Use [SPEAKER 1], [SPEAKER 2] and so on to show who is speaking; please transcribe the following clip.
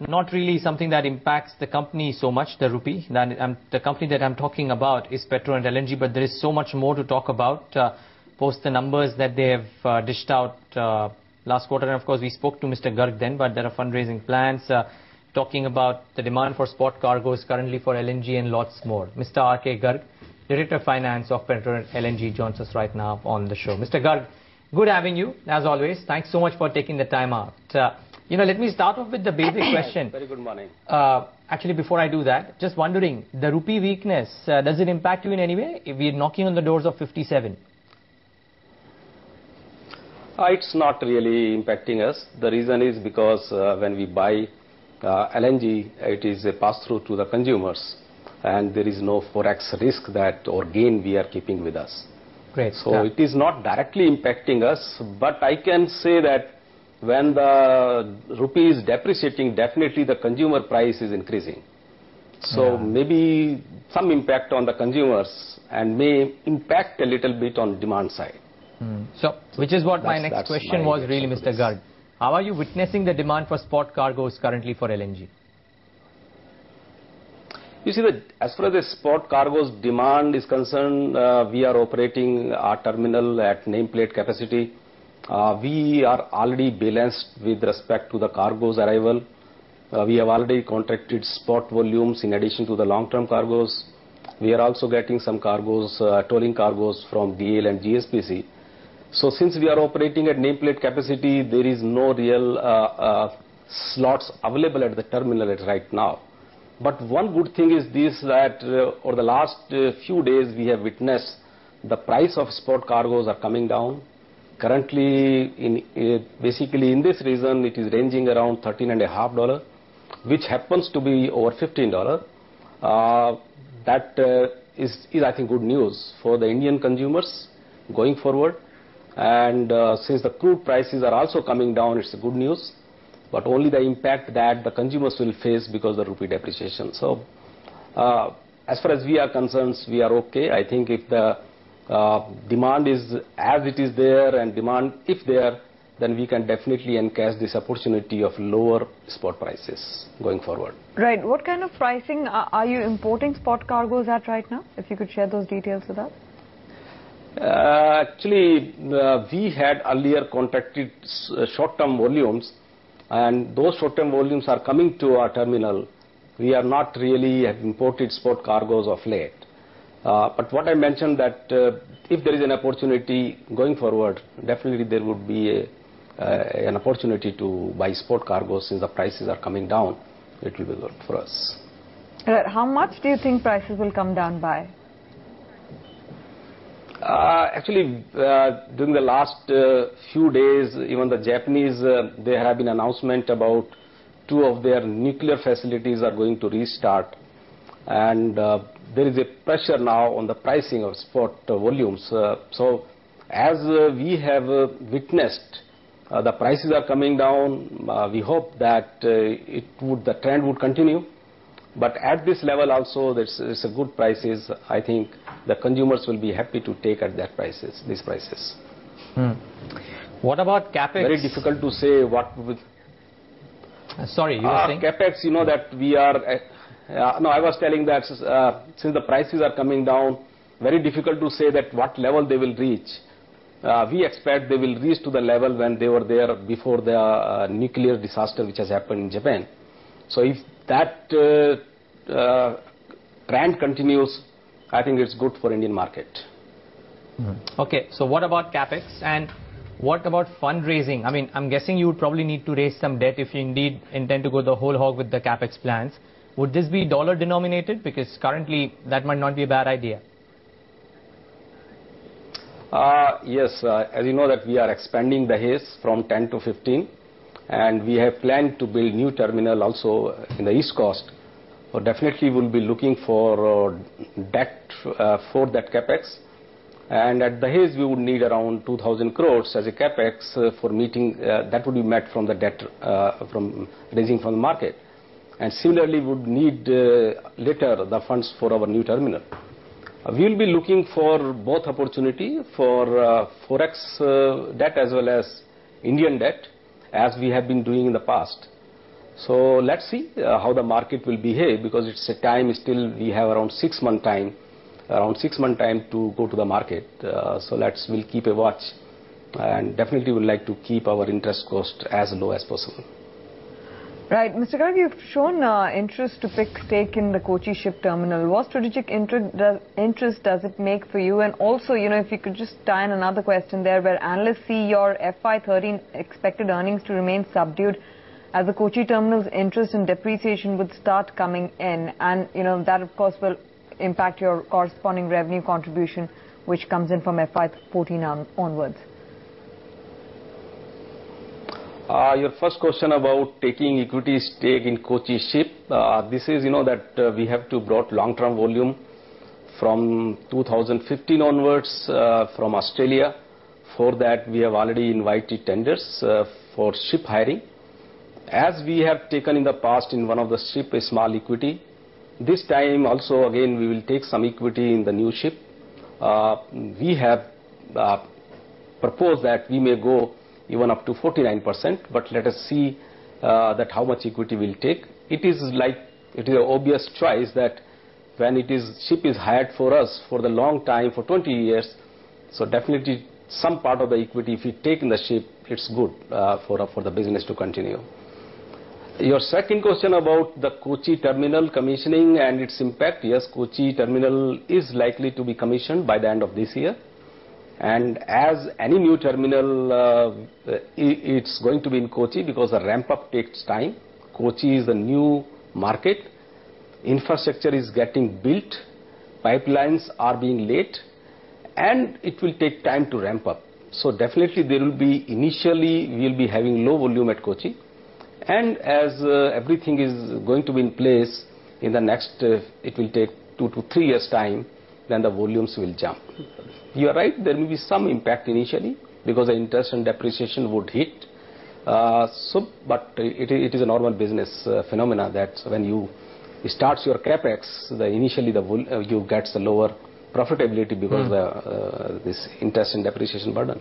[SPEAKER 1] not really something that impacts the company so much, the rupee. The company that I'm talking about is Petronet LNG, but there is so much more to talk about post the numbers that they have dished out last quarter. And of course, we spoke to Mr. Garg then, but there are fundraising plans talking about the demand for spot cargoes currently for LNG and lots more. Mr. R.K. Garg, Director of Finance of Petronet LNG, joins us right now on the show. Mr. Garg, good having you, as always. Thanks so much for taking the time out. Let me start off with the basic question.
[SPEAKER 2] Very good morning.
[SPEAKER 1] Actually, before I do that, just wondering, the rupee weakness, does it impact you in any way? We're knocking on the doors of 57.
[SPEAKER 2] It's not really impacting us. The reason is because when we buy LNG, it is a pass-through to the consumers, and there is no forex risk that or gain we are keeping with us.
[SPEAKER 1] Great.
[SPEAKER 2] So it is not directly impacting us, but I can say that when the rupee is depreciating, definitely the consumer price is increasing. So maybe some impact on the consumers and may impact a little bit on demand side.
[SPEAKER 1] So, which is what my next question was really, Mr. Garg. How are you witnessing the demand for spot cargoes currently for LNG?
[SPEAKER 2] You see, that as far as the spot cargoes demand is concerned, we are operating our terminal at nameplate capacity. We are already balanced with respect to the cargoes arrival. We have already contracted spot volumes in addition to the long-term cargoes. We are also getting some cargoes, tolling cargoes from DL and GSPC. So since we are operating at nameplate capacity, there is no real slots available at the terminal right now. But one good thing is this, that over the last few days we have witnessed the price of spot cargoes are coming down. Currently, basically in this region, it is ranging around $13.50, which happens to be over $15. That is I think good news for the Indian consumers going forward. And since the crude prices are also coming down, it's good news. But only the impact that the consumers will face because of the rupee depreciation. So, as far as we are concerned, we are okay. I think if the demand is as it is there and demand if there, then we can definitely encash this opportunity of lower spot prices going forward.
[SPEAKER 3] Right. What kind of pricing are you importing spot cargoes at right now? If you could share those details with us.
[SPEAKER 2] Actually, we had earlier contracted short-term volumes, and those short-term volumes are coming to our terminal. We are not really have imported spot cargoes of late. But what I mentioned that if there is an opportunity going forward, definitely there would be an opportunity to buy spot cargoes since the prices are coming down. It will be good for us.
[SPEAKER 3] How much do you think prices will come down by?
[SPEAKER 2] Actually, during the last few days, even the Japanese, there have been announcement about 2 of their nuclear facilities are going to restart. And there is a pressure now on the pricing of spot volumes. So as we have witnessed, the prices are coming down. We hope that the trend would continue. But at this level also, it's a good prices. I think the consumers will be happy to take at that prices, these prices.
[SPEAKER 1] What about capex?
[SPEAKER 2] Very difficult to say what.
[SPEAKER 1] Sorry, you were saying?
[SPEAKER 2] Capex, you know that we are. No, I was telling that since the prices are coming down, very difficult to say that what level they will reach. We expect they will reach to the level when they were there before the nuclear disaster which has happened in Japan. So if that trend continues, I think it's good for Indian market.
[SPEAKER 1] Okay, so what about capex and what about fundraising? I mean, I'm guessing you would probably need to raise some debt if you indeed intend to go the whole hog with the capex plans. Would this be dollar denominated? Because currently that might not be a bad idea.
[SPEAKER 2] Yes, as you know that we are expanding the Dahej from 10 to 15, and we have planned to build new terminal also in the East Coast. So definitely we'll be looking for debt for that capex. And at the Dahej we would need around 2,000 crores as a capex for meeting, that would be met from the debt, from raising from the market. And similarly would need later the funds for our new terminal. We will be looking for both opportunity for forex debt as well as Indian debt, as we have been doing in the past. So let's see how the market will behave, because it's a time still we have around 6 month time, to go to the market. So we'll keep a watch, and definitely would like to keep our interest cost as low as possible.
[SPEAKER 3] Right, Mr. Garg, you've shown interest to pick stake in the Kochi ship terminal. What strategic interest does it make for you? And also, if you could just tie in another question there, where analysts see your FY13 expected earnings to remain subdued, as the Kochi terminal's interest and depreciation would start coming in, and that of course will impact your corresponding revenue contribution, which comes in from FY14 onwards.
[SPEAKER 2] Your first question about taking equity stake in Kochi ship, this is, that we have to brought long-term volume from 2015 onwards from Australia. For that, we have already invited tenders for ship hiring. As we have taken in the past in one of the ship a small equity, this time also again we will take some equity in the new ship. We have proposed that we may go even up to 49%, but let us see that how much equity we'll take. It is an obvious choice that when ship is hired for us for the long time, for 20 years, so definitely some part of the equity, if we take in the ship, it's good for the business to continue. Your second question about the Kochi terminal commissioning and its impact, yes, Kochi terminal is likely to be commissioned by the end of this year. And as any new terminal, it's going to be in Kochi, because the ramp-up takes time. Kochi is a new market. Infrastructure is getting built. Pipelines are being laid. And it will take time to ramp up. So definitely there will be, initially, we will be having low volume at Kochi. And as everything is going to be in place in the next, it will take 2 to 3 years time, then the volumes will jump. You are right, there will be some impact initially, because the interest and depreciation would hit. But it is a normal business phenomena that when you start your capex, initially you get the lower profitability because of this interest and depreciation burden.